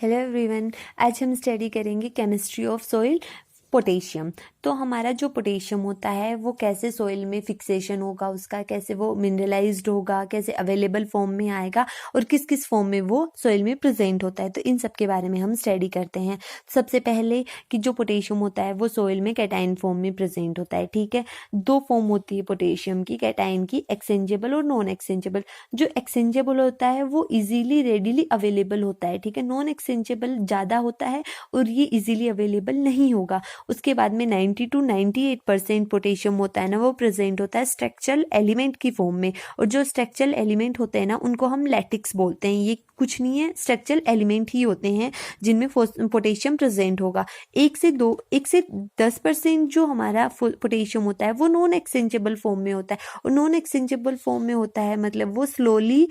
Hello everyone, आज हम study करेंगे केमिस्ट्री ऑफ सॉइल पोटेशियम। तो हमारा जो पोटेशियम होता है वो कैसे सॉइल में फिक्सेशन होगा, उसका कैसे वो मिनरलाइज्ड होगा, कैसे अवेलेबल फॉर्म में आएगा और किस किस फॉर्म में वो सॉइल में प्रेजेंट होता है। तो इन सब के बारे में हम स्टडी करते हैं। सबसे पहले कि जो पोटेशियम होता है वो सॉइल में कैटाइन फॉर्म में प्रेजेंट होता है। ठीक है, दो फॉर्म होती है पोटेशियम की, कैटाइन की, एक्सचेंजेबल और नॉन एक्सचेंजेबल। जो एक्सचेंजेबल होता है वो इजीली रेडिली अवेलेबल होता है। ठीक है, नॉन एक्सचेंजेबल ज़्यादा होता है और ये इजीली अवेलेबल नहीं होगा। उसके बाद में 90 to 98% पोटेशियम होता है ना, वो प्रेजेंट होता है स्ट्रक्चरल एलिमेंट की फॉर्म में। और जो स्ट्रक्चरल एलिमेंट होते हैं ना उनको हम लैटिक्स बोलते हैं। ये कुछ नहीं है, स्ट्रक्चरल एलिमेंट ही होते हैं जिनमें पोटेशियम प्रेजेंट होगा। 1 से 10% जो हमारा पोटेशियम होता है वो नॉन एक्सचेंजेबल फॉर्म में होता है। और नॉन एक्सचेंजेबल फॉर्म में होता है मतलब वो स्लोली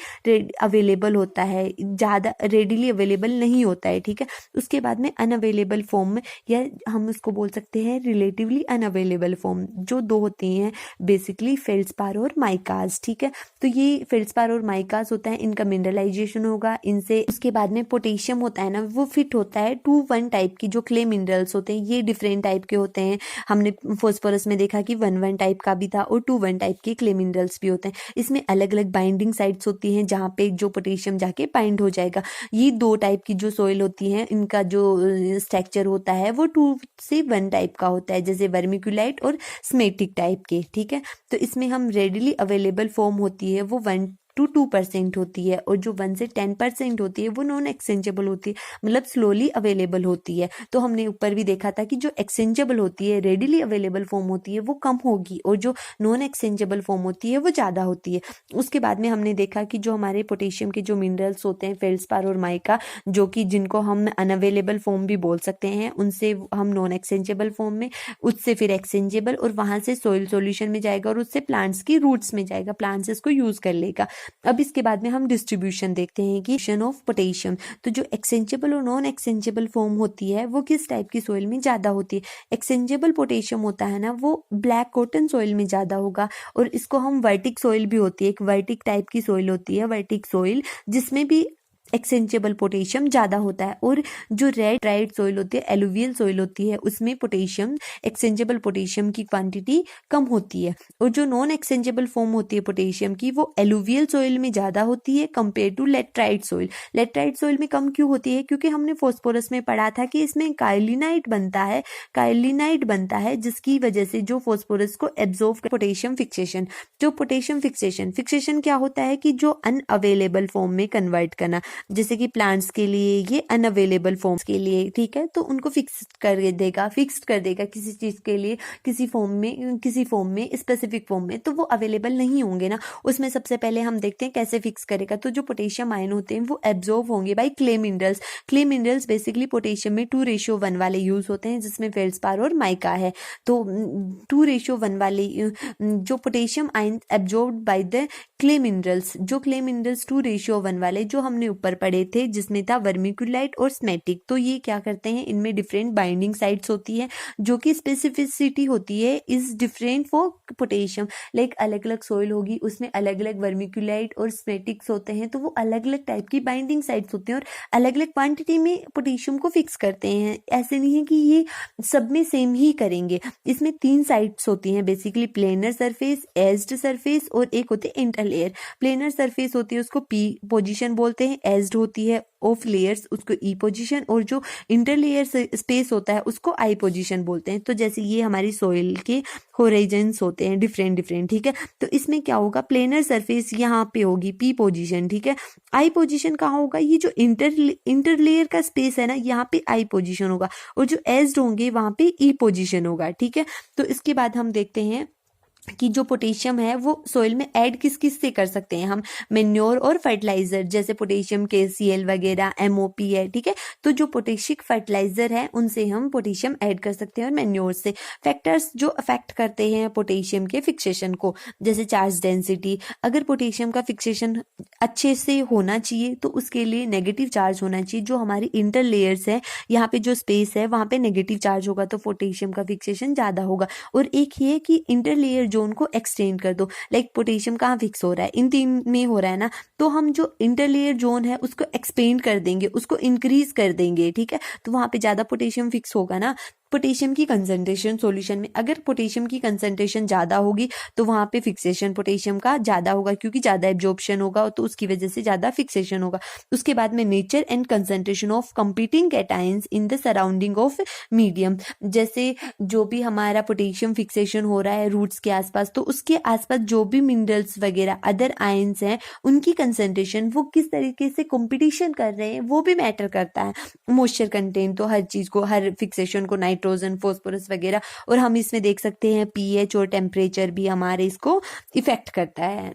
अवेलेबल होता है, ज़्यादा रेडिली अवेलेबल नहीं होता है। ठीक है, उसके बाद में अनअवेलेबल फॉर्म में, या हम उसको बोल सकते हैं रिलेटिवली अनअवेलेबल फॉर्म, जो दो होती हैं बेसिकली फेल्ड्स्पार और माइकाज। ठीक है, तो ये फेल्ड्स्पार और माइकाज होता है, इनका मिनरलाइजेशन होगा इनसे। उसके बाद में पोटेशियम होता है ना, वो फिट होता है 2-1 टाइप की जो क्ले मिनरल्स होते हैं। ये डिफरेंट टाइप के होते हैं। हमने फॉस्फोरस में देखा कि 1-1 टाइप का भी था और 2-1 टाइप के क्ले मिनरल्स भी होते हैं। इसमें अलग अलग बाइंडिंग साइट्स होती हैं जहाँ पे जो पोटेशियम जाके बाइंड हो जाएगा। ये 2 टाइप की जो सॉइल होती हैं, इनका जो स्ट्रक्चर होता है वो 2 से 1 टाइप का होता है, जैसे वर्मिकुलाइट और स्मेटिक टाइप के। ठीक है, तो इसमें हम रेडिली अवेलेबल फॉर्म होती है वो 1 to 2% होती है, और जो 1 से 10% होती है वो नॉन एक्सचेंजेबल होती है, मतलब स्लोली अवेलेबल होती है। तो हमने ऊपर भी देखा था कि जो एक्सचेंजेबल होती है, रेडिली अवेलेबल फॉर्म होती है, वो कम होगी और जो नॉन एक्सचेंजेबल फॉर्म होती है वो ज़्यादा होती है। उसके बाद में हमने देखा कि जो हमारे पोटेशियम के जो मिनरल्स होते हैं फेल्ड्स्पार और माइका, जो कि जिनको हम अनअवेलेबल फॉर्म भी बोल सकते हैं, उनसे हम नॉन एक्सचेंजेबल फॉर्म में, उससे फिर एक्सचेंजेबल, और वहाँ से सॉइल सॉल्यूशन में जाएगा और उससे प्लांट्स की रूट्स में जाएगा, प्लांट्स इसको यूज कर लेगा। अब इसके बाद में हम डिस्ट्रीब्यूशन देखते हैं कि ऑफ पोटेशियम। तो जो एक्सचेंजेबल और नॉन एक्सचेंजेबल फॉर्म होती है वो किस टाइप की सॉइल में ज़्यादा होती है। एक्सचेंजेबल पोटेशियम होता है ना, वो ब्लैक कॉटन सॉइल में ज़्यादा होगा, और इसको हम वर्टिक सॉइल भी होती है, एक वर्टिक टाइप की सॉइल होती है, वर्टिक सॉइल, जिसमें भी एक्सचेंजेबल पोटेशियम ज़्यादा होता है। और जो रेड ट्राइड सॉइल होती है, एलुवियल सॉइल होती है, उसमें पोटेशियम, एक्सचेंजेबल पोटेशियम की क्वांटिटी कम होती है। और जो नॉन एक्सचेंजेबल फॉर्म होती है पोटेशियम की, वो एलुवियल सॉइल में ज़्यादा होती है compare to laterite soil. Laterite soil में कम क्यों होती है? क्योंकि हमने फॉस्फोरस में पढ़ा था कि इसमें काइलिनाइट बनता है जिसकी वजह से जो फॉस्फोरस को एब्जॉर्ब पोटेशियम फिक्सेशन। जो पोटेशियम फिक्सेशन क्या होता है कि जो अनअवेलेबल फॉर्म में कन्वर्ट करना, जैसे कि प्लांट्स के लिए ये अनअवेलेबल फॉर्म्स के लिए, ठीक है, तो उनको फिक्स कर देगा किसी चीज के लिए, किसी फॉर्म में स्पेसिफिक फॉर्म में, तो वो अवेलेबल नहीं होंगे ना। उसमें सबसे पहले हम देखते हैं कैसे फिक्स करेगा। तो जो पोटेशियम आयन होते हैं वो एब्जॉर्ब होंगे by clay minerals basically potassium में 2:1 वाले यूज होते हैं, जिसमें फेल्ड्स्पार और माइका है। तो 2:1 वाले जो potassium ion absorb by the clay minerals, जो क्ले मिनरल्स 2:1 वाले जो हमने ऊपर पढ़े थे, जिसमें था वर्मिकुलाइट और स्मेटिक, तो ये क्या करते हैं, इनमें डिफरेंट बाइंडिंग साइट्स होती है, जो कि स्पेसिफिसिटी होती है is different for potassium. Like अलग अलग सॉइल होगी, उसमें अलग अलग वर्मिकुलाइट और स्मेटिक्स होते हैं, तो वो अलग अलग टाइप की बाइंडिंग साइट्स होती हैं और अलग अलग क्वांटिटी में पोटेशियम को फिक्स करते हैं। ऐसे नहीं है कि ये सब में सेम ही करेंगे। इसमें 3 साइट्स होती हैं basically, planar surface, aged surface और एक होते हैं इंटरलेयर। प्लेनर सरफेस होती है उसको पी पोजीशन बोलते हैं, एज्ड होती है ऑफ लेयर्स उसको ई पोजीशन, और जो इंटरलेयर स्पेस होता है उसको आई पोजीशन बोलते हैं। तो जैसे ये हमारी सॉइल के होराइजन्स होते हैं डिफरेंट, ठीक है। तो इसमें क्या होगा, प्लेनर सरफेस यहाँ पे होगी पी पोजीशन, ठीक है। आई पोजीशन कहाँ होगा, ये जो इंटरलेयर का स्पेस है ना, यहाँ पे आई पोजीशन होगा, और जो एज्ड होंगे वहां पे ई पोजीशन होगा, ठीक है। तो इसके बाद हम देखते हैं कि जो पोटेशियम है वो सॉइल में ऐड किस किस से कर सकते हैं हम, मेन्योर और फर्टिलाइजर, जैसे पोटेशियम KCl वगैरह, MOP है, ठीक है। तो जो पोटेशिक फर्टिलाइजर है उनसे हम पोटेशियम ऐड कर सकते हैं, और मेन्योर से। फैक्टर्स जो अफेक्ट करते हैं पोटेशियम के फिक्सेशन को, जैसे चार्ज डेंसिटी, अगर पोटेशियम का फिक्सेशन अच्छे से होना चाहिए तो उसके लिए नेगेटिव चार्ज होना चाहिए। जो हमारी इंटर लेयर्स है, यहाँ पे जो स्पेस है वहाँ पे नेगेटिव चार्ज होगा तो पोटेशियम का फिक्सेशन ज़्यादा होगा। और एक ये कि इंटर लेयर जोन को एक्सटेंड कर दो। लाइक पोटेशियम कहाँ फिक्स हो रहा है, इन 3 में हो रहा है ना, तो हम जो इंटरलेयर जोन है उसको एक्सपेंड कर देंगे, उसको इंक्रीज कर देंगे, ठीक है। तो वहां पे ज्यादा पोटेशियम फिक्स होगा ना। पोटेशियम की कंसंट्रेशन सॉल्यूशन में, अगर पोटेशियम की कंसंट्रेशन ज्यादा होगी तो वहां पे फिक्सेशन पोटेशियम का ज्यादा होगा, क्योंकि ज्यादा एब्जॉर्प्शन होगा तो उसकी वजह से ज्यादा फिक्सेशन होगा। उसके बाद में nature and concentration of competing cations in the surrounding of medium, जैसे जो भी हमारा पोटेशियम फिक्सेशन हो रहा है रूट्स के आसपास, तो उसके आसपास जो भी मिनरल्स वगैरह अदर आयंस हैं उनकी कंसंट्रेशन वो किस तरीके से कंपटीशन कर रहे हैं वो भी मैटर करता है। मॉइस्चर कंटेंट तो हर चीज को, हर फिक्सेशन को, नाइट्रोजन फॉस्फोरस वगैरह, और हम इसमें देख सकते हैं पीएच और टेम्परेचर भी हमारे इसको इफेक्ट करता है।